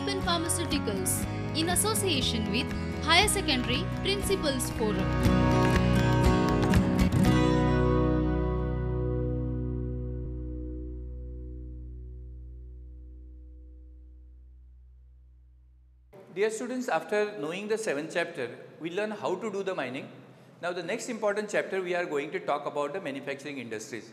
Help in Pharmaceuticals in association with Higher Secondary Principals Forum. Dear students, after knowing the 7th chapter, we learn how to do the mining. Now the next important chapter we are going to talk about the manufacturing industries.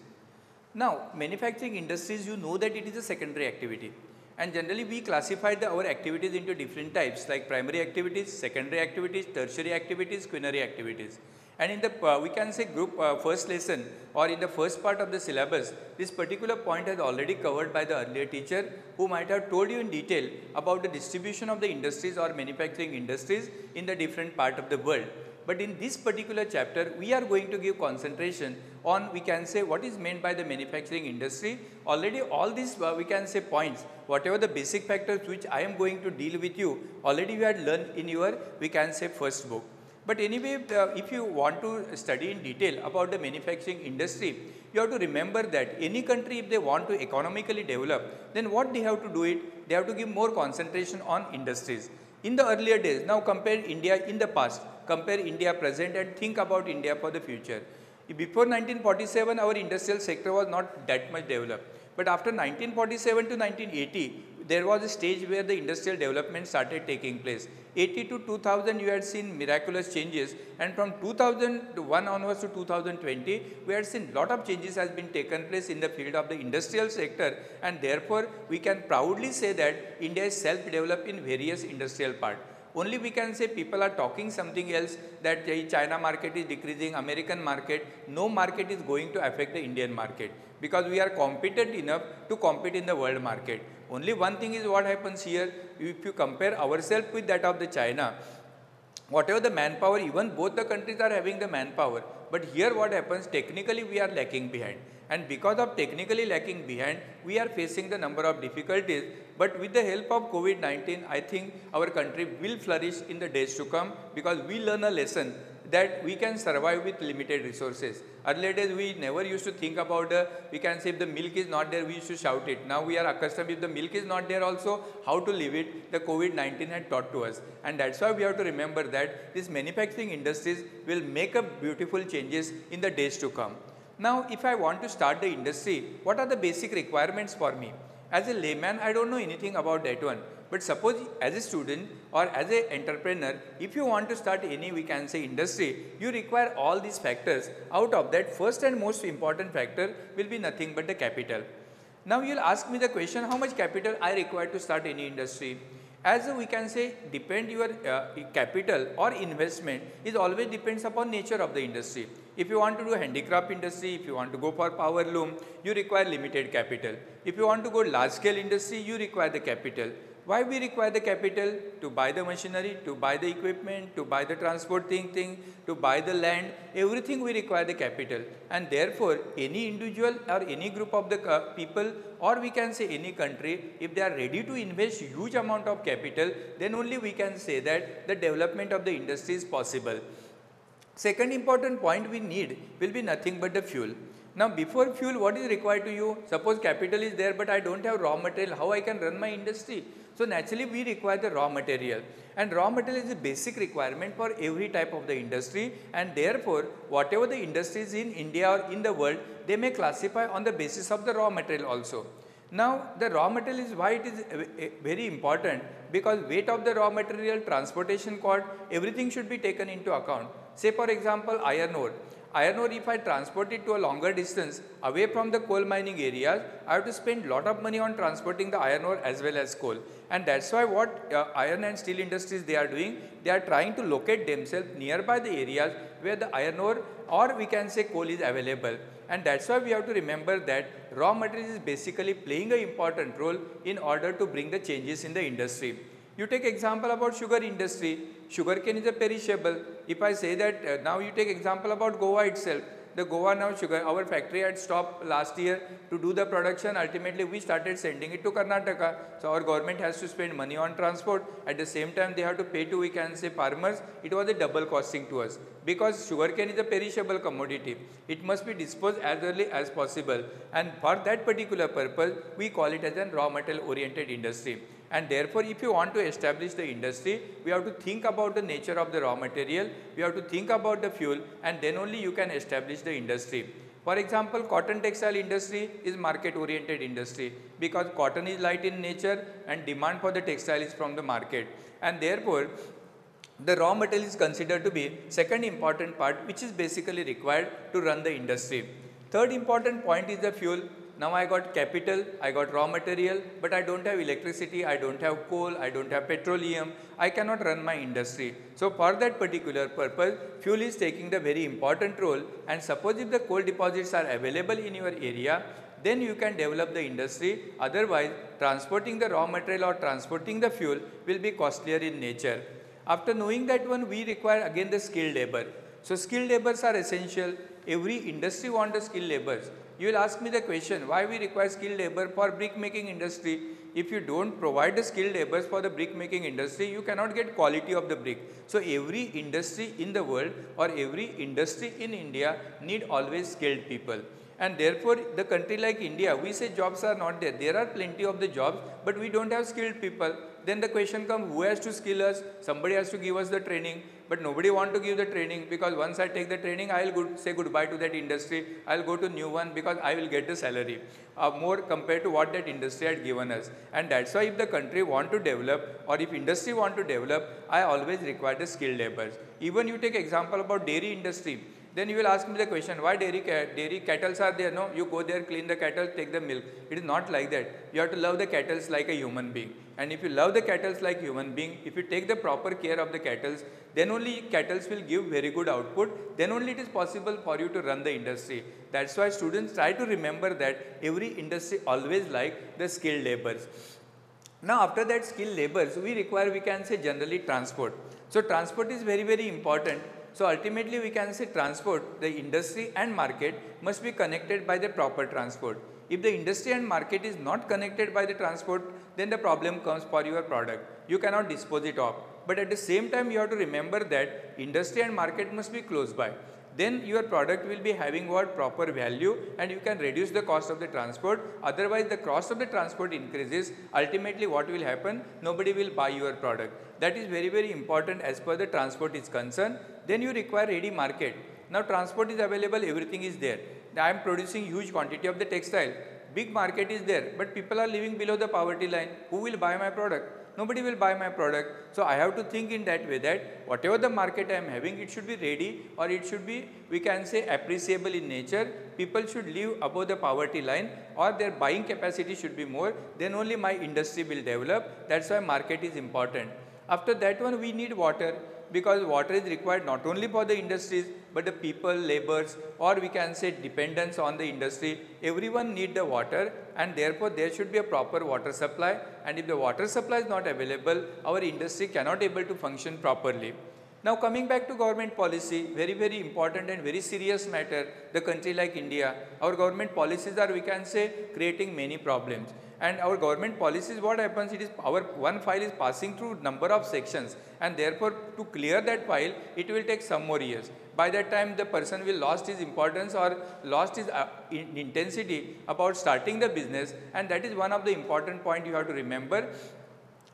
Now manufacturing industries, you know that it is a secondary activity, and generally we classified our activities into different types like primary activities, secondary activities, tertiary activities, quaternary activities. And in the we can say group first lesson or in the first part of the syllabus, this particular point is already covered by the earlier teacher who might have told you in detail about the distribution of the industries or manufacturing industries in the different part of the world. But in this particular chapter, we are going to give concentration on, we can say, what is meant by the manufacturing industry. Already all these we can say points, whatever the basic factors which I am going to deal with you, already you had learned in your, we can say, first book. But anyway, if you want to study in detail about the manufacturing industry, you have to remember that any country, if they want to economically develop, then what they have to do it, they have to give more concentration on industries. In the earlier days, now compare India in the past, compare India present and think about India for the future. Before 1947, our industrial sector was not that much developed. But after 1947 to 1980, there was a stage where the industrial development started taking place. 80 to 2000, you had seen miraculous changes, and from 2001 onwards to 2020, we had seen lot of changes has been taken place in the field of the industrial sector, and therefore we can proudly say that India is self-developed in various industrial parts. Only we can say people are talking something else, that China market is decreasing, American market. No market is going to affect the Indian market because we are competent enough to compete in the world market. Only one thing is what happens here, if you compare ourselves with that of the China, whatever the manpower, even both the countries are having the manpower, but here what happens, technically we are lacking behind. And because of technically lacking behind, we are facing the number of difficulties. But with the help of COVID-19, I think our country will flourish in the days to come because we learn a lesson that we can survive with limited resources. Earlier days, we never used to think about we can say if the milk is not there, we used to shout it. Now we are accustomed, if the milk is not there also, how to live it, the COVID-19 had taught to us. And that's why we have to remember that these manufacturing industries will make up beautiful changes in the days to come. Now, if I want to start the industry, what are the basic requirements for me? As a layman, I don't know anything about that one. But suppose as a student or as an entrepreneur, if you want to start any, we can say, industry, you require all these factors. Out of that, first and most important factor will be nothing but the capital. Now, you will ask me the question, how much capital I require to start any industry? As we can say, depend your capital or investment is always depends upon nature of the industry. If you want to do handicraft industry, if you want to go for power loom, you require limited capital. If you want to go large scale industry, you require the capital. Why we require the capital? To buy the machinery, to buy the equipment, to buy the transporting thing, to buy the land, everything we require the capital. And therefore, any individual or any group of the people, or we can say any country, if they are ready to invest huge amount of capital, then only we can say that the development of the industry is possible. Second important point we need will be nothing but the fuel. Now before fuel, what is required to you? Suppose capital is there, but I don't have raw material, how I can run my industry? So naturally we require the raw material, and raw material is a basic requirement for every type of the industry, and therefore whatever the industries in India or in the world, they may classify on the basis of the raw material also. Now the raw material is why it is very important, because weight of the raw material, transportation cost, everything should be taken into account. Say for example iron ore. Iron ore, if I transport it to a longer distance away from the coal mining areas, I have to spend lot of money on transporting the iron ore as well as coal. And that's why what iron and steel industries they are doing, they are trying to locate themselves nearby the areas where the iron ore or we can say coal is available. And that's why we have to remember that raw material is basically playing an important role in order to bring the changes in the industry. You take example about sugar industry. Sugarcane is a perishable. If I say that now you take example about Goa itself. The Goa now sugar, our factory had stopped last year to do the production. Ultimately, we started sending it to Karnataka. So our government has to spend money on transport. At the same time, they have to pay to, we can say, farmers. It was a double costing to us because sugarcane is a perishable commodity. It must be disposed as early as possible. And for that particular purpose, we call it as a raw material oriented industry. And therefore, if you want to establish the industry, we have to think about the nature of the raw material, we have to think about the fuel, and then only you can establish the industry. For example, cotton textile industry is market oriented industry because cotton is light in nature and demand for the textile is from the market, and therefore the raw material is considered to be second important part which is basically required to run the industry. Third important point is the fuel. Now I got capital, I got raw material, but I don't have electricity, I don't have coal, I don't have petroleum, I cannot run my industry. So for that particular purpose, fuel is taking the very important role, and suppose if the coal deposits are available in your area, then you can develop the industry. Otherwise, transporting the raw material or transporting the fuel will be costlier in nature. After knowing that one, we require again the skilled labor. So skilled laborers are essential. Every industry wants the skilled laborers. You will ask me the question, why we require skilled labor for brick making industry? If you don't provide the skilled laborers for the brick making industry, you cannot get quality of the brick. So every industry in the world or every industry in India need always skilled people. And therefore, the country like India, we say jobs are not there. There are plenty of the jobs, but we don't have skilled people. Then the question comes, who has to skill us? Somebody has to give us the training, but nobody wants to give the training because once I take the training, I will say goodbye to that industry. I will go to new one because I will get the salary more compared to what that industry had given us. And that's why if the country want to develop or if industry want to develop, I always require the skilled laborers. Even you take example about dairy industry. Then you will ask me the question, why dairy cattle are there? No, you go there, clean the cattle, take the milk. It is not like that. You have to love the cattle like a human being. And if you love the cattle like human being, if you take the proper care of the cattle, then only cattle will give very good output. Then only it is possible for you to run the industry. That's why students try to remember that every industry always like the skilled laborers. Now after that skilled laborers, we require, we can say generally transport. So transport is very, very important. So ultimately we can say transport, the industry and market must be connected by the proper transport. If the industry and market is not connected by the transport, then the problem comes for your product. You cannot dispose it off. But at the same time, you have to remember that industry and market must be close by. Then your product will be having what proper value and you can reduce the cost of the transport. Otherwise, the cost of the transport increases. Ultimately, what will happen? Nobody will buy your product. That is very, very important as per the transport is concerned. Then you require ready market. Now transport is available, everything is there. I am producing huge quantity of the textile. Big market is there, but people are living below the poverty line. Who will buy my product? Nobody will buy my product. So I have to think in that way that whatever the market I am having, it should be ready or it should be, we can say, appreciable in nature. People should live above the poverty line or their buying capacity should be more. Then only my industry will develop. That's why market is important. After that one, we need water, because water is required not only for the industries, but the people, laborers, or we can say dependence on the industry. Everyone need the water, and therefore there should be a proper water supply. And if the water supply is not available, our industry cannot able to function properly. Now coming back to government policy, very, very important and very serious matter, the country like India, our government policies are, we can say, creating many problems. And our government policies, what happens, it is our one file is passing through number of sections, and therefore to clear that file, it will take some more years. By that time, the person will lost his importance or lost his intensity about starting the business, and that is one of the important point you have to remember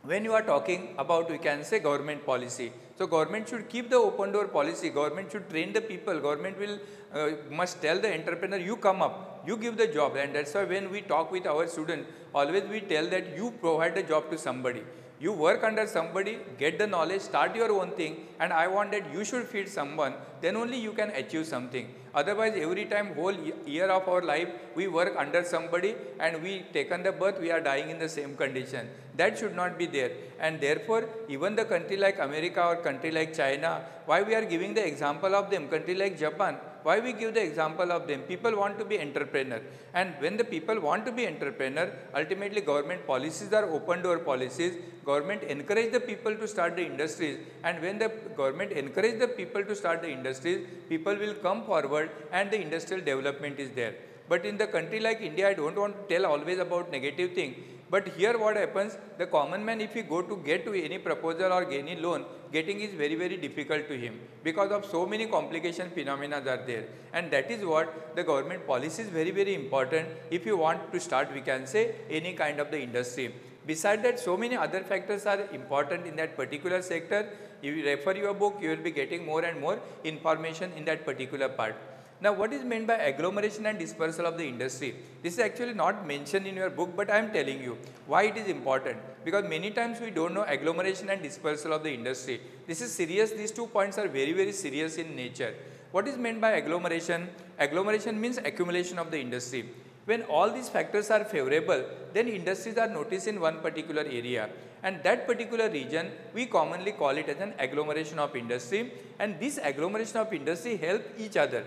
when you are talking about, we can say, government policy. So government should keep the open door policy, government should train the people, government will must tell the entrepreneur, you come up, you give the job. And that's why when we talk with our students, always we tell that you provide the job to somebody. You work under somebody, get the knowledge, start your own thing, and I want that you should feed someone, then only you can achieve something. Otherwise, every time, whole year of our life, we work under somebody and we taken the birth, we are dying in the same condition. That should not be there. And therefore, even the country like America or country like China, why we are giving the example of them, country like Japan, why we give the example of them? People want to be entrepreneur, and when the people want to be entrepreneur, ultimately government policies are open door policies. Government encourage the people to start the industries, and when the government encourage the people to start the industries, people will come forward and the industrial development is there. But in the country like India, I don't want to tell always about negative thing. But here what happens, the common man, if he go to get to any proposal or any loan, getting is very, very difficult to him because of so many complication phenomena are there. And that is what the government policy is very, very important if you want to start, we can say, any kind of the industry. Besides that, so many other factors are important in that particular sector. If you refer your book, you will be getting more and more information in that particular part. Now, what is meant by agglomeration and dispersal of the industry? This is actually not mentioned in your book, but I am telling you why it is important. Because many times we don't know agglomeration and dispersal of the industry. This is serious. These 2 points are very, very serious in nature. What is meant by agglomeration? Agglomeration means accumulation of the industry. When all these factors are favorable, then industries are noticed in one particular area. And that particular region, we commonly call it as an agglomeration of industry. And this agglomeration of industry help each other.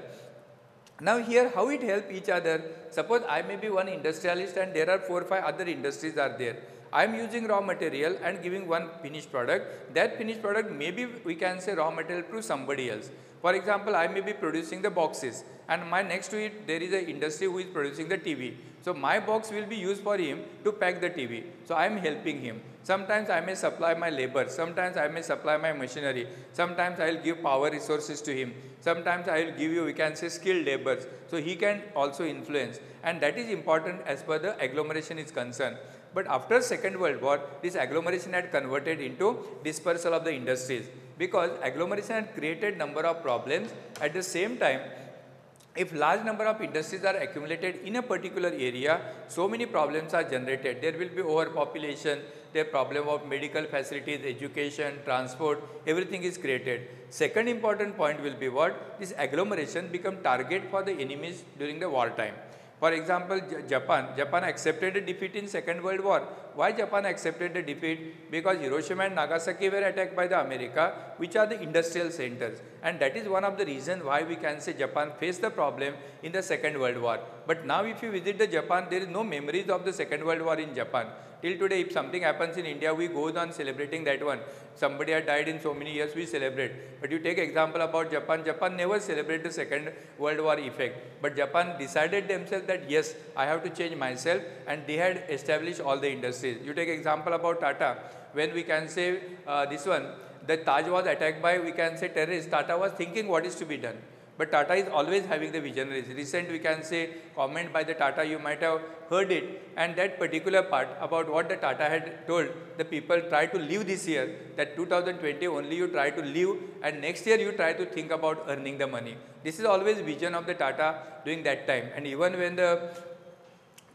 Now here, how it help each other? Suppose I may be one industrialist and there are 4 or 5 other industries are there. I am using raw material and giving one finished product. That finished product maybe we can say raw material to somebody else. For example, I may be producing the boxes and my next to it there is an industry who is producing the TV. So my box will be used for him to pack the TV. So I am helping him. Sometimes I may supply my labor, sometimes I may supply my machinery, sometimes I will give power resources to him, sometimes I will give you, we can say, skilled laborers. So he can also influence, and that is important as per the agglomeration is concerned. But after Second World War, this agglomeration had converted into dispersal of the industries, because agglomeration had created number of problems. At the same time, if large number of industries are accumulated in a particular area, so many problems are generated. There will be overpopulation, there problem of medical facilities, education, transport, everything is created. Second important point will be what? This agglomeration become target for the enemies during the wartime. For example, Japan accepted a defeat in Second World War. Why Japan accepted the defeat? Because Hiroshima and Nagasaki were attacked by the America, which are the industrial centers. And that is one of the reasons why we can say Japan faced the problem in the Second World War. But now if you visit the Japan, there is no memories of the Second World War in Japan. Till today, if something happens in India, we go on celebrating that one. Somebody had died in so many years, we celebrate. But you take example about Japan, Japan never celebrated the Second World War effect. But Japan decided themselves that yes, I have to change myself, and they had established all the industries. You take example about Tata, when we can say this one, the Taj was attacked by, we can say, terrorists. Tata was thinking what is to be done. But Tata is always having the visionaries. Recent, we can say, comment by the Tata, you might have heard it, and that particular part about what the Tata had told the people, try to live this year, that 2020 only you try to live, and next year you try to think about earning the money. This is always vision of the Tata during that time. And even when the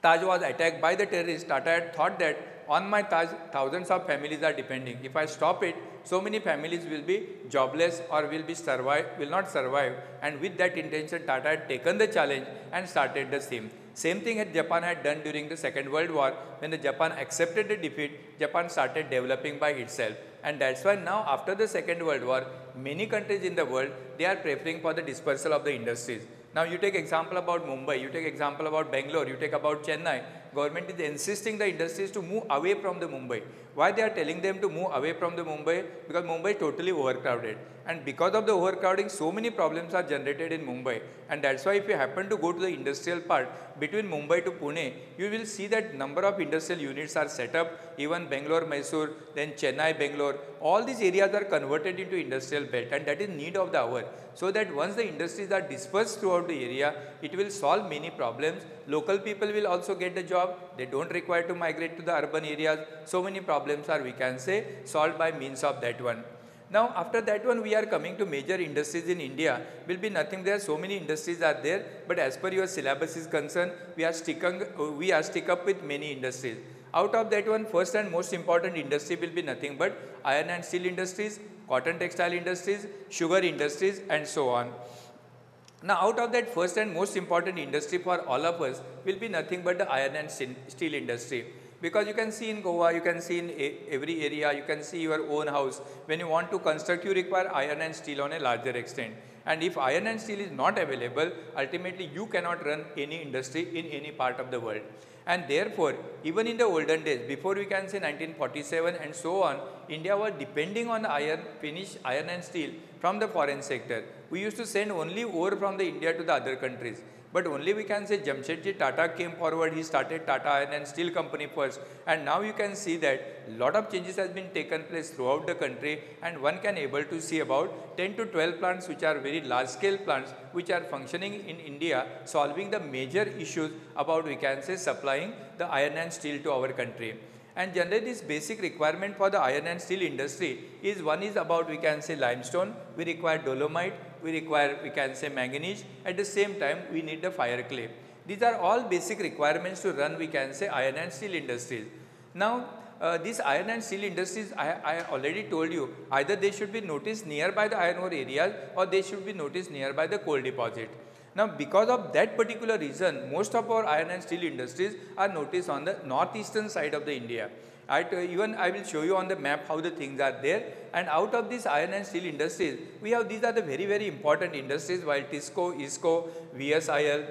Taj was attacked by the terrorists, Tata had thought that on my Taj, thousands of families are depending. If I stop it, so many families will be jobless or will not survive. And with that intention, Tata had taken the challenge and started the same. Same thing that Japan had done during the Second World War. When the Japan accepted the defeat, Japan started developing by itself. And that's why now after the Second World War, many countries in the world, they are preferring for the dispersal of the industries. Now you take example about Mumbai, you take example about Bangalore, you take about Chennai. Government is insisting the industries to move away from the Mumbai. Why they are telling them to move away from the Mumbai? Because Mumbai is totally overcrowded. And because of the overcrowding, so many problems are generated in Mumbai. And that's why if you happen to go to the industrial part, between Mumbai to Pune, you will see that number of industrial units are set up, even Bangalore, Mysore, then Chennai, Bangalore, all these areas are converted into industrial belt, and that is need of the hour. So that once the industries are dispersed throughout the area, it will solve many problems. Local people will also get the job. They don't require to migrate to the urban areas. So many problems are, we can say, solved by means of that one. Now after that one, we are coming to major industries in India. Will be nothing there, so many industries are there, but as per your syllabus is concerned, we are stick up with many industries. Out of that one, first and most important industry will be nothing but iron and steel industries, cotton textile industries, sugar industries, and so on. Now out of that first and most important industry for all of us will be nothing but the iron and steel industry. Because you can see in Goa, you can see in every area, you can see your own house. When you want to construct, you require iron and steel on a larger extent. And if iron and steel is not available, ultimately you cannot run any industry in any part of the world. And therefore, even in the olden days, before we can say 1947 and so on, India was depending on finished iron and steel from the foreign sector. We used to send only ore from the India to the other countries. But only we can say Jamshedji Tata came forward, he started Tata Iron and Steel Company first, and now you can see that lot of changes has been taken place throughout the country, and one can able to see about 10 to 12 plants which are very large scale plants which are functioning in India, solving the major issues about, we can say, supplying the iron and steel to our country. And generally this basic requirement for the iron and steel industry is, one is about we can say limestone, we require dolomite, we require we can say manganese, at the same time we need the fire clay. These are all basic requirements to run we can say iron and steel industries. Now these iron and steel industries, I already told you, either they should be noticed nearby the iron ore areas or they should be noticed nearby the coal deposit. Now because of that particular reason, most of our iron and steel industries are noticed on the northeastern side of the India. Even I will show you on the map how the things are there, and out of these iron and steel industries, we have, these are the very important industries, while TISCO, ISCO, VSIL,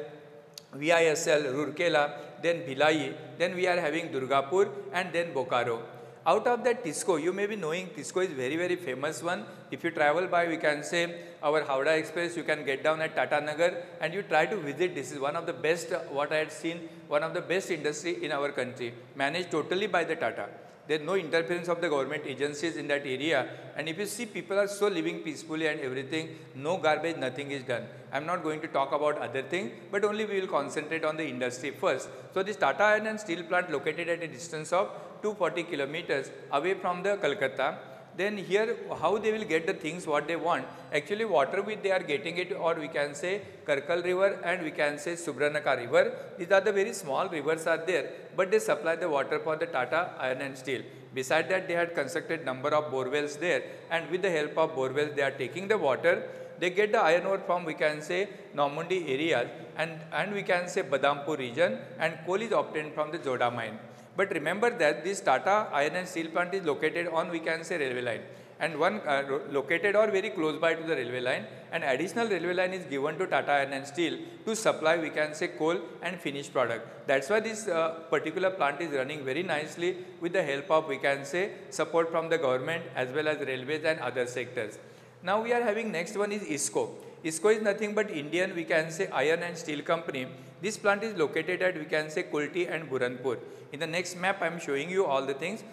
VISL, Rourkela, then Bhilai, then we are having Durgapur and then Bokaro. Out of that TISCO, you may be knowing TISCO is very famous one. If you travel by we can say our Howrah Express, you can get down at Tata Nagar and you try to visit. This is one of the best, what I had seen, one of the best industry in our country, managed totally by the Tata. There is no interference of the government agencies in that area, and if you see, people are so living peacefully and everything, no garbage, nothing is done. I am not going to talk about other things, but only we will concentrate on the industry first. So this Tata Iron and Steel plant located at a distance of 240 kilometers away from the Calcutta. Then here how they will get the things what they want, actually water which they are getting it, or we can say Karkal river and we can say Subranaka river. These are the very small rivers are there, but they supply the water for the Tata Iron and Steel. Beside that, they had constructed number of borewells there, and with the help of borewells they are taking the water. They get the iron ore from we can say Normandy areas and we can say Badampur region, and coal is obtained from the Joda mine. But remember that this Tata Iron and Steel plant is located on we can say railway line, and one located or very close by to the railway line, and additional railway line is given to Tata Iron and Steel to supply we can say coal and finished product. That's why this particular plant is running very nicely with the help of we can say support from the government as well as railways and other sectors. Now we are having next one is ISCO. ISCO is nothing but Indian we can say iron and steel company. This plant is located at we can say Kulti and Burhanpur. In the next map I am showing you all the things.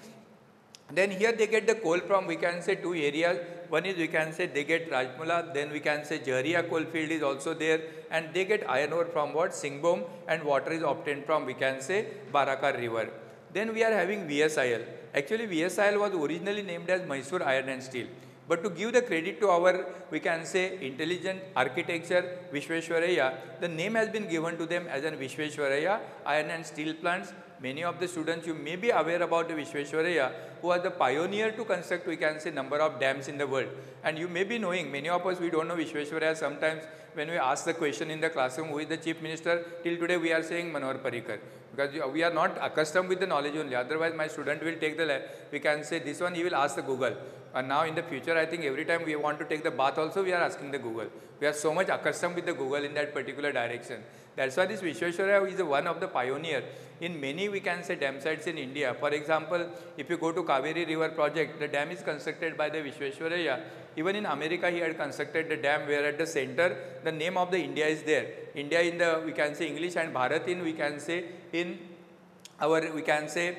Then here they get the coal from we can say two areas. One is we can say they get Rajmula, then we can say Jharia coal field is also there, and they get iron ore from what Singbom, and water is obtained from we can say Barakar river. Then we are having VSIL. Actually VSIL was originally named as Mysore Iron and Steel. But to give the credit to our, we can say, intelligent architecture, Vishveshwaraya, the name has been given to them as an Vishveshwaraya Iron and Steel plants. Many of the students, you may be aware about the Vishveshwaraya, who are the pioneer to construct, we can say, number of dams in the world. And you may be knowing, many of us, we don't know Vishveshwaraya. Sometimes when we ask the question in the classroom, who is the chief minister, till today we are saying Manohar Parrikar. Because we are not accustomed with the knowledge only. Otherwise, my student will take the, we can say, this one he will ask the Google. And now in the future, I think every time we want to take the bath also, we are asking the Google. We are so much accustomed with the Google in that particular direction. That's why this Vishveshwaraya is one of the pioneer in many we can say dam sites in India. For example, if you go to Kaveri river project, the dam is constructed by the Vishveshwaraya. Even in America, he had constructed the dam where at the center, the name of the India is there. India in the, we can say English, and Bharat in, we can say in our, we can say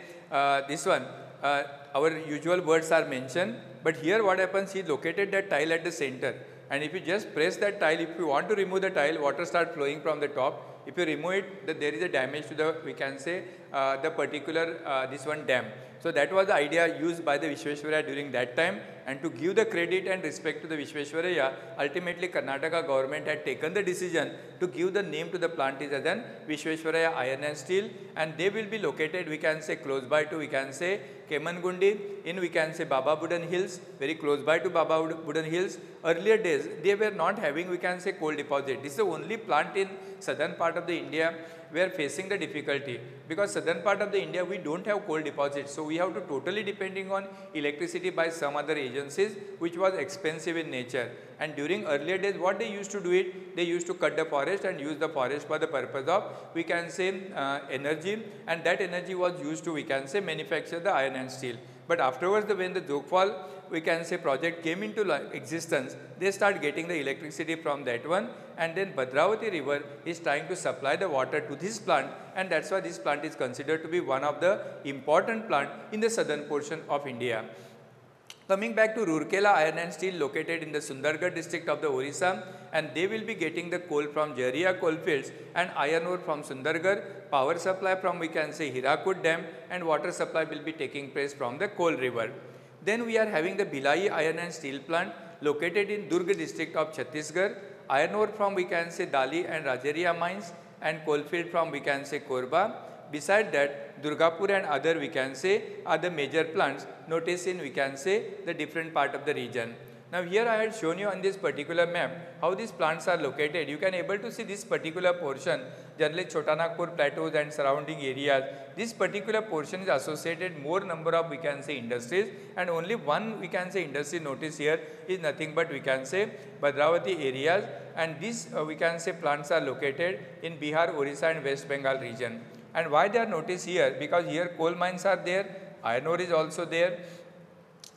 this one, our usual words are mentioned. But here what happens, he located that tile at the center. And if you just press that tile, if you want to remove the tile, water starts flowing from the top. If you remove it, there is a damage to the, we can say, the particular, this one dam. So that was the idea used by the Vishveshwaraya during that time. And to give the credit and respect to the Vishveshwaraya, ultimately Karnataka government had taken the decision to give the name to the plant as an Vishveshwaraya Iron and Steel. And they will be located, we can say, close by to, we can say, Kemangundi, in we can say Baba Budan Hills, very close by to Baba Budan Hills. Earlier days, they were not having, we can say, coal deposit. This is the only plant in southern part of the India we are facing the difficulty, because southern part of the India we don't have coal deposits, so we have to totally depending on electricity by some other agencies, which was expensive in nature. And during earlier days, what they used to do it, they used to cut the forest and use the forest for the purpose of, we can say, energy, and that energy was used to, we can say, manufacture the iron and steel. But afterwards, when the Jogfall, we can say, project came into existence, they start getting the electricity from that one, and then Bhadravati river is trying to supply the water to this plant, and that's why this plant is considered to be one of the important plant in the southern portion of India. Coming back to Rourkela Iron and Steel located in the Sundargarh district of the Orissa, and they will be getting the coal from Jaria coalfields and iron ore from Sundargarh, power supply from we can say Hirakud Dam, and water supply will be taking place from the coal river. Then we are having the Bhilai Iron and Steel plant located in Durg district of Chhattisgarh, iron ore from we can say Dali and Rajaria mines, and coalfield from we can say Korba. Beside that, Durgapur and other we can say are the major plants noticed in we can say the different part of the region. Now here I had shown you on this particular map how these plants are located. You can able to see this particular portion, generally Chotanagpur plateaus and surrounding areas. This particular portion is associated more number of we can say industries, and only one we can say industry notice here is nothing but we can say Bhadravati areas, and these we can say plants are located in Bihar, Orissa and West Bengal region. And why they are noticed here? Because here coal mines are there, iron ore is also there.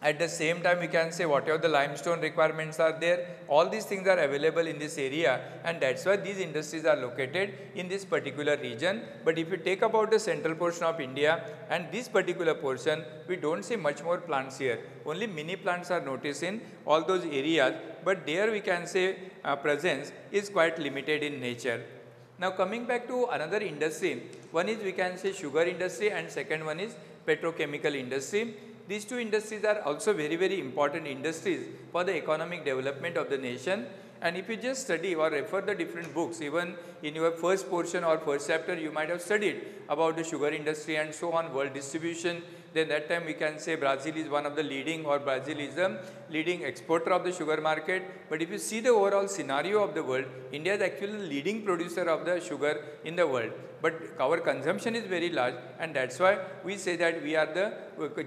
At the same time we can say whatever the limestone requirements are there, all these things are available in this area, and that's why these industries are located in this particular region. But if you take about the central portion of India and this particular portion, we don't see much more plants here. Only mini plants are noticed in all those areas, but there we can say presence is quite limited in nature. Now coming back to another industry, one is we can say sugar industry and second one is petrochemical industry. These two industries are also very important industries for the economic development of the nation. And if you just study or refer the different books, even in your first portion or first chapter, you might have studied about the sugar industry and so on, world distribution. Then that time we can say Brazil is one of the leading, or Brazil is the leading exporter of the sugar market. But if you see the overall scenario of the world, India is actually the leading producer of the sugar in the world. But our consumption is very large, and that's why we say that we are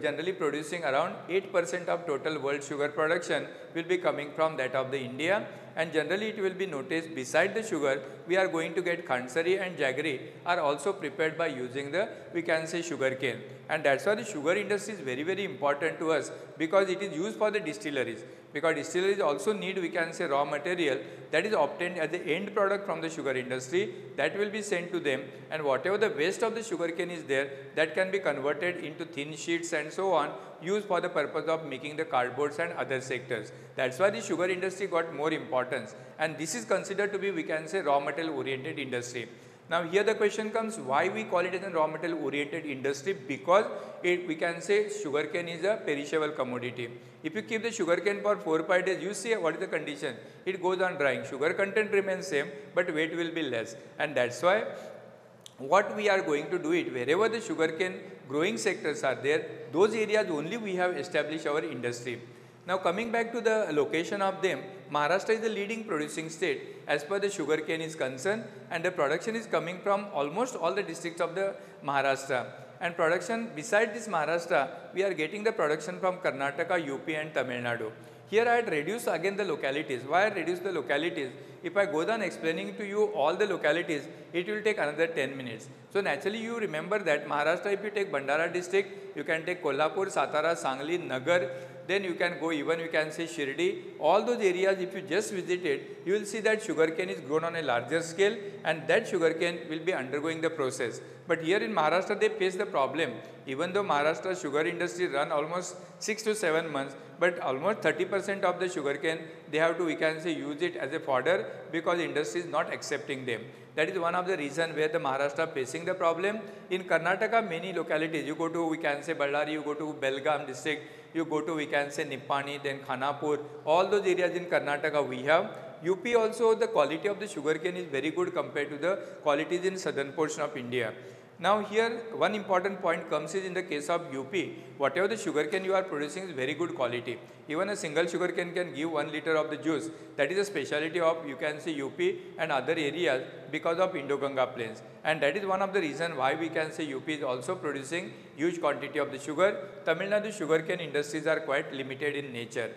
generally producing around 8% of total world sugar production will be coming from that of the India. And generally it will be noticed beside the sugar, we are going to get khansari and jaggery are also prepared by using the we can say sugar cane. And that's why the sugar industry is very important to us, because it is used for the distilleries. Because distilleries also need we can say raw material that is obtained as the end product from the sugar industry, that will be sent to them, and whatever the waste of the sugar cane is there, that can be converted into thin sheets and so on, used for the purpose of making the cardboards and other sectors. That's why the sugar industry got more importance, and this is considered to be we can say raw material oriented industry. Now here the question comes, why we call it as a raw material oriented industry? Because we can say sugarcane is a perishable commodity. If you keep the sugarcane for 4 or 5 days, you see what is the condition. It goes on drying. Sugar content remains same, but weight will be less. And that's why what we are going to do it, wherever the sugarcane growing sectors are there, those areas only we have established our industry. Now coming back to the location of them, Maharashtra is the leading producing state as per the sugarcane is concerned, and the production is coming from almost all the districts of the Maharashtra. And production beside this Maharashtra, we are getting the production from Karnataka, UP and Tamil Nadu. Here I had reduced again the localities. Why I reduced the localities? If I go down explaining to you all the localities, it will take another 10 minutes. So naturally you remember that Maharashtra, if you take Bandara district, you can take Kolhapur, Satara, Sangli, Nagar, then you can go even we can say Shirdi. All those areas if you just visited, you will see that sugarcane is grown on a larger scale, and that sugarcane will be undergoing the process. But here in Maharashtra they face the problem. Even though Maharashtra sugar industry run almost 6 to 7 months, but almost 30% of the sugarcane they have to we can say use it as a fodder, because industry is not accepting them. That is one of the reason where the Maharashtra facing the problem. In Karnataka many localities, you go to we can say Ballari, you go to Belgaum district, you go to we can say Nippani, then Khanapur, all those areas in Karnataka we have. UP also the quality of the sugarcane is very good compared to the qualities in southern portion of India. Now here one important point comes is in the case of UP, whatever the sugarcane you are producing is very good quality. Even a single sugarcane can give 1 liter of the juice. That is a speciality of you can say UP and other areas because of Indo-Ganga plains. And that is one of the reason why we can say UP is also producing huge quantity of the sugar. Tamil Nadu sugarcane industries are quite limited in nature.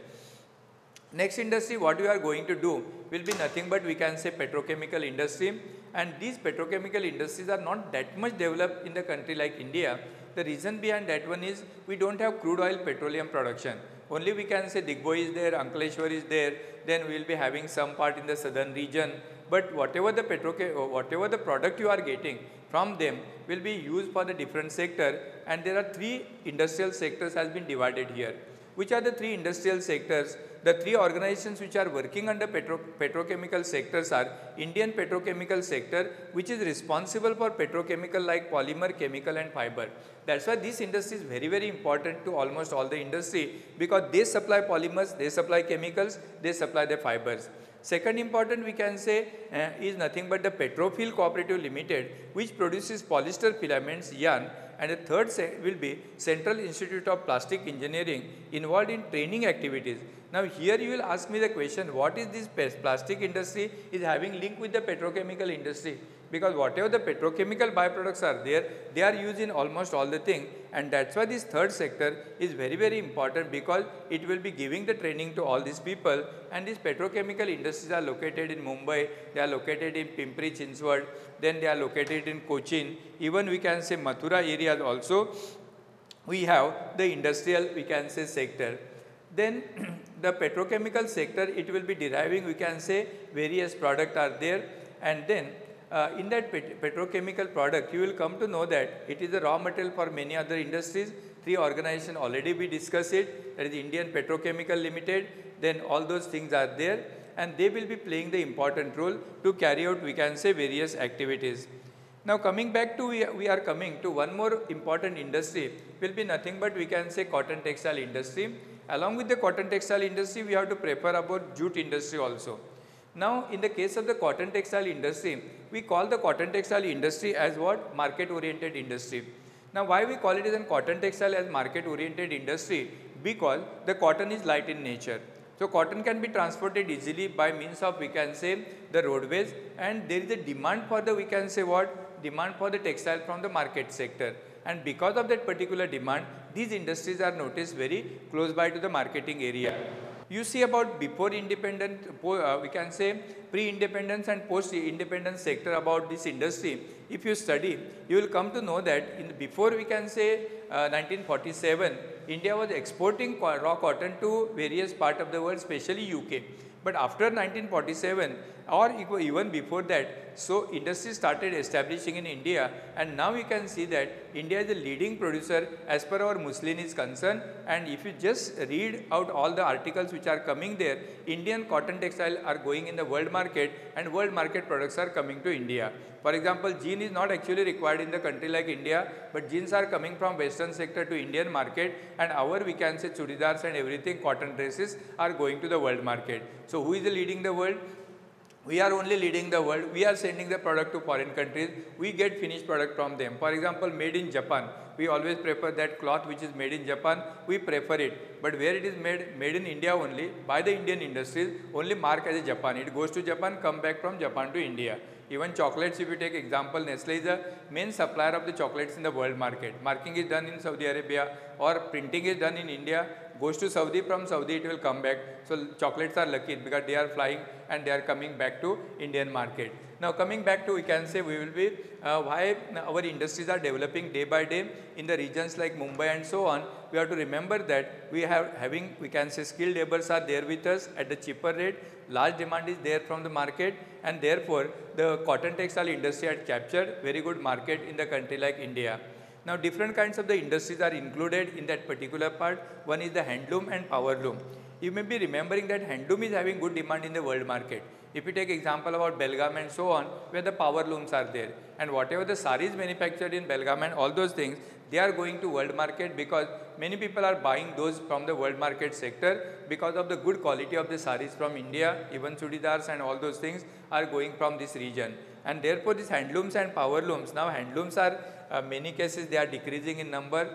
Next industry what we are going to do will be nothing but we can say petrochemical industry, and these petrochemical industries are not that much developed in the country like India. The reason behind that one is we don't have crude oil petroleum production. Only we can say Digboi is there, Ankleshwar is there, then we will be having some part in the southern region. But whatever the product you are getting from them will be used for the different sector, and there are 3 industrial sectors has been divided here. Which are the three industrial sectors? The three organizations which are working under petrochemical sectors are Indian Petrochemical Sector, which is responsible for petrochemical like polymer, chemical and fiber. That's why this industry is very, very important to almost all the industry, because they supply polymers, they supply chemicals, they supply the fibers. Second important we can say is nothing but the Petrophil Cooperative Limited, which produces polyester filaments, yarn. And the third will be Central Institute of Plastic Engineering, involved in training activities. Now here you will ask me the question, what is this plastic industry is having link with the petrochemical industry? Because whatever the petrochemical byproducts are there, they are used in almost all the things, and that's why this third sector is very, very important, because it will be giving the training to all these people. And these petrochemical industries are located in Mumbai, they are located in Pimpri Chinchwad, then they are located in Cochin, even we can say Mathura areas also. We have the industrial we can say sector. Then the petrochemical sector, it will be deriving we can say various products are there, and then in that petrochemical product you will come to know that it is a raw material for many other industries. Three organizations already we discussed it, that is Indian Petrochemical Limited, then all those things are there, and they will be playing the important role to carry out we can say various activities. Now coming back to, we are coming to one more important industry, will be nothing but we can say cotton textile industry. Along with the cotton textile industry, we have to prepare about jute industry also. Now in the case of the cotton textile industry, we call the cotton textile industry as what? Market oriented industry. Now why we call it as a cotton textile as market oriented industry? Because the cotton is light in nature. So cotton can be transported easily by means of we can say the roadways, and there is a demand for the we can say what? Demand for the textile from the market sector. And because of that particular demand, these industries are noticed very close by to the marketing area. You see about before independent, we can say pre-independence and post-independence sector about this industry. If you study, you will come to know that in before we can say 1947, India was exporting raw cotton to various parts of the world, especially UK. But after 1947 or even before that, so industry started establishing in India, and now you can see that India is the leading producer as per our muslin is concerned. And if you just read out all the articles which are coming there, Indian cotton textile are going in the world market, and world market products are coming to India. For example, jean is not actually required in the country like India, but jeans are coming from western sector to Indian market, and our we can say churidars and everything, cotton dresses are going to the world market. So who is leading the world? We are only leading the world. We are sending the product to foreign countries. We get finished product from them. For example, made in Japan. We always prefer that cloth which is made in Japan. We prefer it. But where it is made in India only, by the Indian industries, only mark as a Japan. It goes to Japan, come back from Japan to India. Even chocolates, if you take example, Nestle is the main supplier of the chocolates in the world market. Marking is done in Saudi Arabia, or printing is done in India, goes to Saudi, from Saudi it will come back. So chocolates are lucky because they are flying and they are coming back to Indian market. Now coming back to, we can say we will be why our industries are developing day by day in the regions like Mumbai and so on. We have to remember that we have having we can say skilled laborers are there with us at the cheaper rate. Large demand is there from the market, and therefore the cotton textile industry had captured very good market in the country like India. Now different kinds of the industries are included in that particular part. One is the handloom and powerloom. You may be remembering that handloom is having good demand in the world market. If you take example about Belgaum and so on, where the power looms are there, and whatever the saris manufactured in Belgaum and all those things, they are going to world market because many people are buying those from the world market sector because of the good quality of the saris from India. Even chudidars and all those things are going from this region. And therefore these handlooms and power looms, now handlooms are many cases they are decreasing in number.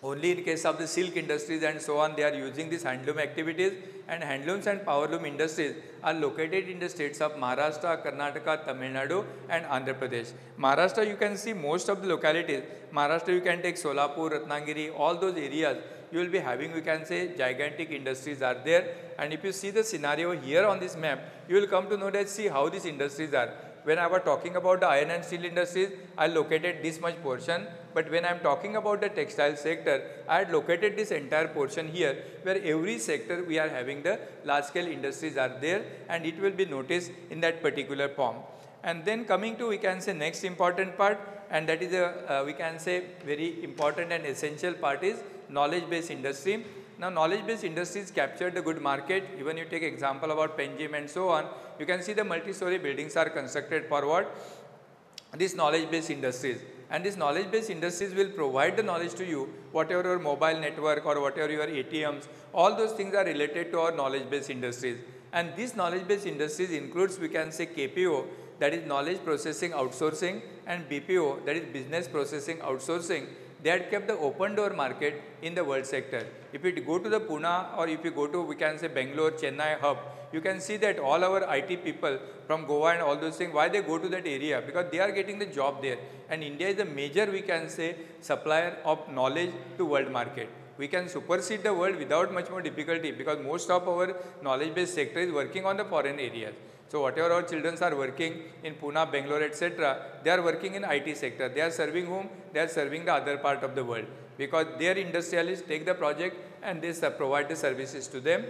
Only in case of the silk industries and so on, they are using these handloom activities, and handlooms and powerloom industries are located in the states of Maharashtra, Karnataka, Tamil Nadu and Andhra Pradesh. Maharashtra, you can see most of the localities. Maharashtra, you can take Solapur, Ratnagiri, all those areas. You will be having, we can say, gigantic industries are there. And if you see the scenario here on this map, you will come to know that, see how these industries are. When I was talking about the iron and steel industries, I located this much portion. But when I am talking about the textile sector, I had located this entire portion here, where every sector we are having the large scale industries are there, and it will be noticed in that particular form. And then coming to, we can say, next important part, and that is a we can say very important and essential part is knowledge based industry. Now knowledge-based industries captured the good market. Even you take example about Penjim and so on, you can see the multi-story buildings are constructed for what? These knowledge-based industries. And these knowledge-based industries will provide the knowledge to you, whatever your mobile network or whatever your ATMs, all those things are related to our knowledge-based industries. And these knowledge-based industries includes, we can say, KPO, that is knowledge processing outsourcing, and BPO, that is business processing outsourcing. They had kept the open door market in the world sector. If you go to the Pune or if you go to, we can say, Bangalore, Chennai hub, you can see that all our IT people from Goa and all those things, why they go to that area? Because they are getting the job there. And India is a major, we can say, supplier of knowledge to world market. We can supersede the world without much more difficulty, because most of our knowledge-based sector is working on the foreign areas. So whatever our children are working in Pune, Bangalore, etc., they are working in IT sector. They are serving whom? They are serving the other part of the world, because their industrialists take the project and they provide the services to them.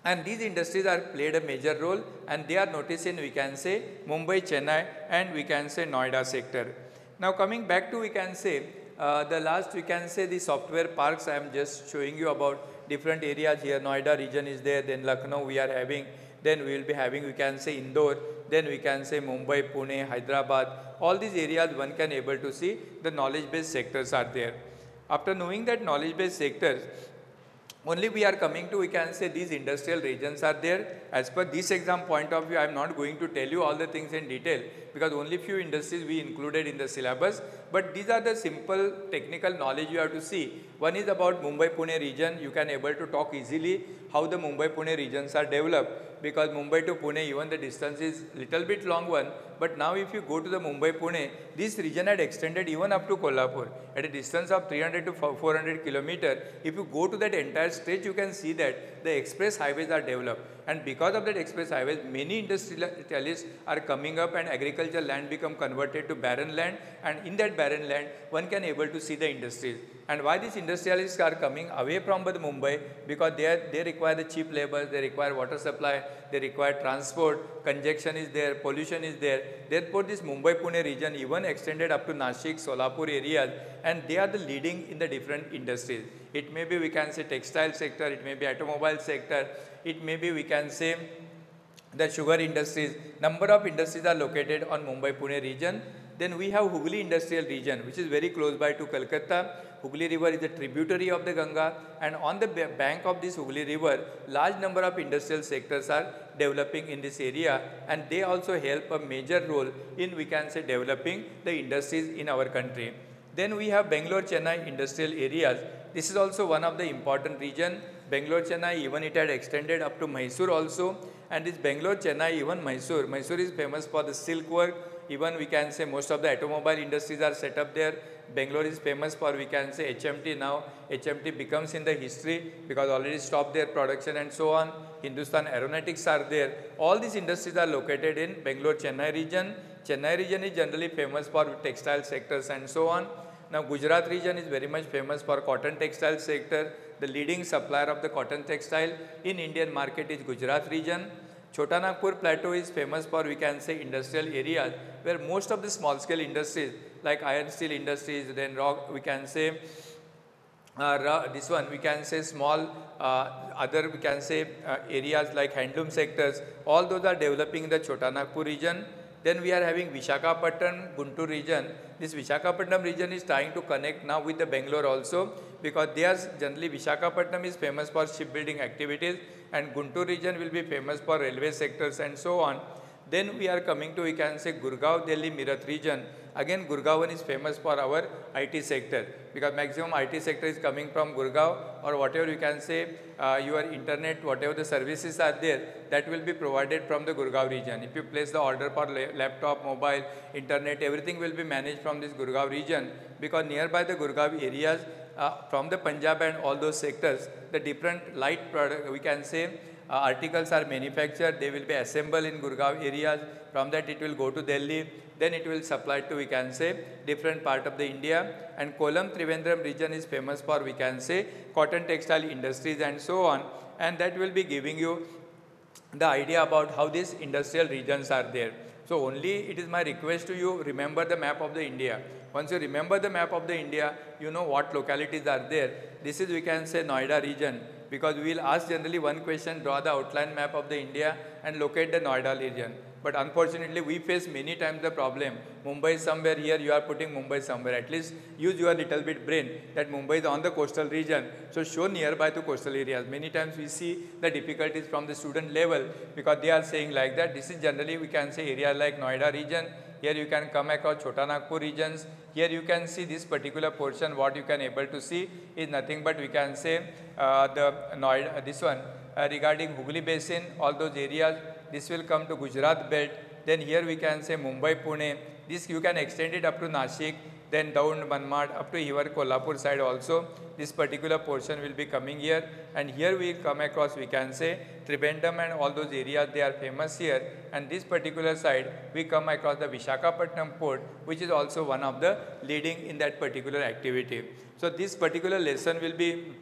And these industries are played a major role, and they are noticed in, we can say, Mumbai, Chennai, and we can say Noida sector. Now coming back to, we can say, the last, we can say, the software parks. I am just showing you about different areas here. Noida region is there, then Lucknow we are having, then we will be having, we can say, Indore, then we can say Mumbai, Pune, Hyderabad. All these areas one can able to see the knowledge-based sectors are there. After knowing that knowledge-based sectors, only we are coming to, we can say, these industrial regions are there. As per this exam point of view, I am not going to tell you all the things in detail, because only few industries we included in the syllabus. But these are the simple technical knowledge you have to see. One is about Mumbai-Pune region. You can able to talk easily how the Mumbai-Pune regions are developed, because Mumbai to Pune, even the distance is little bit long one. But now if you go to the Mumbai-Pune, this region had extended even up to Kolhapur at a distance of 300 to 400 kilometers. If you go to that entire stretch, you can see that the express highways are developed. And because of that express highways, many industrialists are coming up, and agricultural land become converted to barren land. And in that barren land, one can able to see the industries. And why these industrialists are coming away from the Mumbai? Because they require the cheap labor, they require water supply, they require transport, congestion is there, pollution is there. Therefore, this Mumbai-Pune region even extended up to Nashik, Solapur areas, and they are the leading in the different industries. It may be, we can say, textile sector, it may be automobile sector, it may be, we can say, the sugar industries. Number of industries are located on Mumbai-Pune region. Then we have Hooghly industrial region, which is very close by to Calcutta. Hooghly river is a tributary of the Ganga, and on the bank of this Hooghly river, large number of industrial sectors are developing in this area, and they also help a major role in, we can say, developing the industries in our country. Then we have Bangalore, Chennai industrial areas. This is also one of the important region. Bangalore, Chennai, even it had extended up to Mysore also. And this Bangalore, Chennai, even Mysore. Mysore is famous for the silk work. Even we can say most of the automobile industries are set up there. Bangalore is famous for, we can say, HMT. Now HMT becomes in the history because already stopped their production and so on. Hindustan Aeronautics are there. All these industries are located in Bangalore, Chennai region. Chennai region is generally famous for textile sectors and so on. Now Gujarat region is very much famous for cotton textile sector. The leading supplier of the cotton textile in Indian market is Gujarat region. Chota Nagpur plateau is famous for, we can say, industrial areas where most of the small scale industries like iron steel industries, then rock, we can say, this one we can say small other, we can say, areas like handloom sectors, all those are developing in the Chota Nagpur region. Then we are having Visakhapatnam, Guntur region. This Visakhapatnam region is trying to connect now with the Bangalore also, because they are generally, Visakhapatnam is famous for shipbuilding activities, and Guntur region will be famous for railway sectors and so on. Then we are coming to, we can say, Gurgaon, Delhi, Meerut region. Again, Gurgaon is famous for our IT sector, because maximum IT sector is coming from Gurgaon, or whatever you can say, your internet, whatever the services are there, that will be provided from the Gurgaon region. If you place the order for laptop, mobile, internet, everything will be managed from this Gurgaon region, because nearby the Gurgaon areas, from the Punjab and all those sectors, the different light product, we can say, articles are manufactured, they will be assembled in Gurgaon areas. From that it will go to Delhi, then it will supply to, we can say, different part of the India. And Kollam Trivandrum region is famous for, we can say, cotton textile industries and so on. And that will be giving you the idea about how these industrial regions are there. So only it is my request to you, remember the map of the India. Once you remember the map of the India, you know what localities are there. this is, we can say, Noida region, because we will ask generally one question, draw the outline map of the India and locate the Noida region. But unfortunately, we face many times the problem. Mumbai is somewhere here, you are putting Mumbai somewhere. At least use your little bit brain that Mumbai is on the coastal region. So show nearby to coastal areas. Many times we see the difficulties from the student level because they are saying like that. This is generally, we can say, area like Noida region. Here you can come across Chota Nagpur regions. Here you can see this particular portion. What you can able to see is nothing but, we can say, the Noida, this one regarding Hooghly Basin, all those areas. This will come to Gujarat belt. Then here we can say Mumbai, Pune. This you can extend it up to Nashik, then down Manmad, up to here Kolhapur side also. This particular portion will be coming here. And here we come across, we can say, Trivandrum and all those areas, they are famous here. And this particular side, we come across the Visakhapatnam port, which is also one of the leading in that particular activity. So this particular lesson will be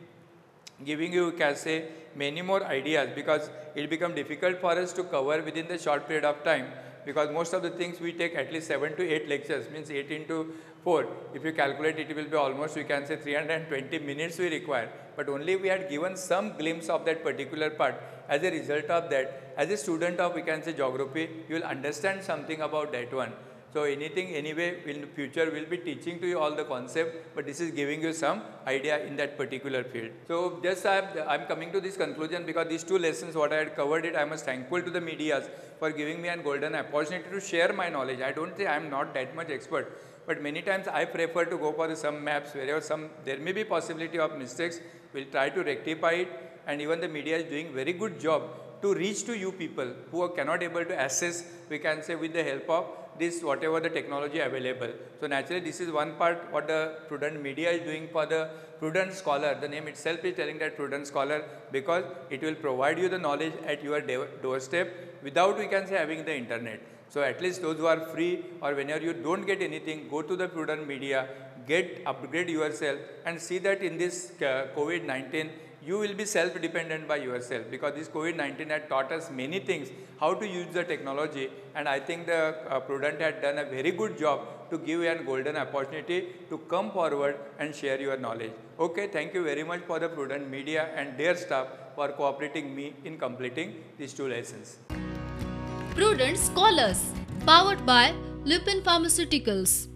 giving you, can say, many more ideas, because it will become difficult for us to cover within the short period of time, because most of the things we take at least 7 to 8 lectures, means 8 into 4. If you calculate, it will be almost, we can say, 320 minutes we require. But only we had given some glimpse of that particular part. As a result of that, as a student of, we can say, geography, you will understand something about that one. So anything, anyway, in the future will be teaching to you all the concept, but this is giving you some idea in that particular field. So just I'm coming to this conclusion, because these two lessons, what I had covered it, I am thankful to the medias for giving me a golden opportunity to share my knowledge. I don't say I am not that much expert, but many times I prefer to go for some maps wherever there may be possibility of mistakes. We'll try to rectify it, and even the media is doing very good job to reach to you people who cannot able to access, we can say, with the help of this whatever the technology available. So naturally, this is one part what the Prudent media is doing for the Prudent Scholar. The name itself is telling that Prudent Scholar, because it will provide you the knowledge at your doorstep without, we can say, having the internet. So at least those who are free, or whenever you don't get anything, go to the Prudent media, upgrade yourself, and see that in this COVID-19, you will be self-dependent by yourself, because this COVID-19 had taught us many things, how to use the technology, and I think the Prudent had done a very good job to give you a golden opportunity to come forward and share your knowledge. Okay, thank you very much for the Prudent media and their staff for cooperating me in completing these two lessons. Prudent Scholars, powered by Lupin Pharmaceuticals.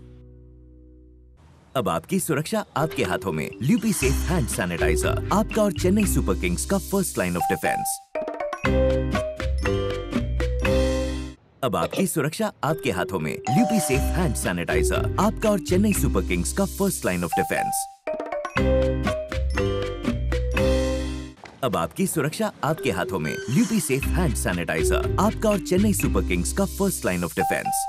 अब आपकी सुरक्षा आपके हाथों में। ल्यूपी safe hand sanitiser, आपका और Chennai super Kings का first line of defence. अब आपकी सुरक्षा आपके हाथों में। ल्यूपी सेफ हैंड सैनिटाइजर, आपका और चेन्नई सुपर किंग्स का फर्स्ट लाइन ऑफ डिफेंस। अब आपकी सुरक्षा आपके हाथों में। ल्यूपी सेफ हैंड सैनिटाइजर, आपका और चेन्नई सुपर किंग्स का फर्स्ट लाइन ऑफ डिफेंस।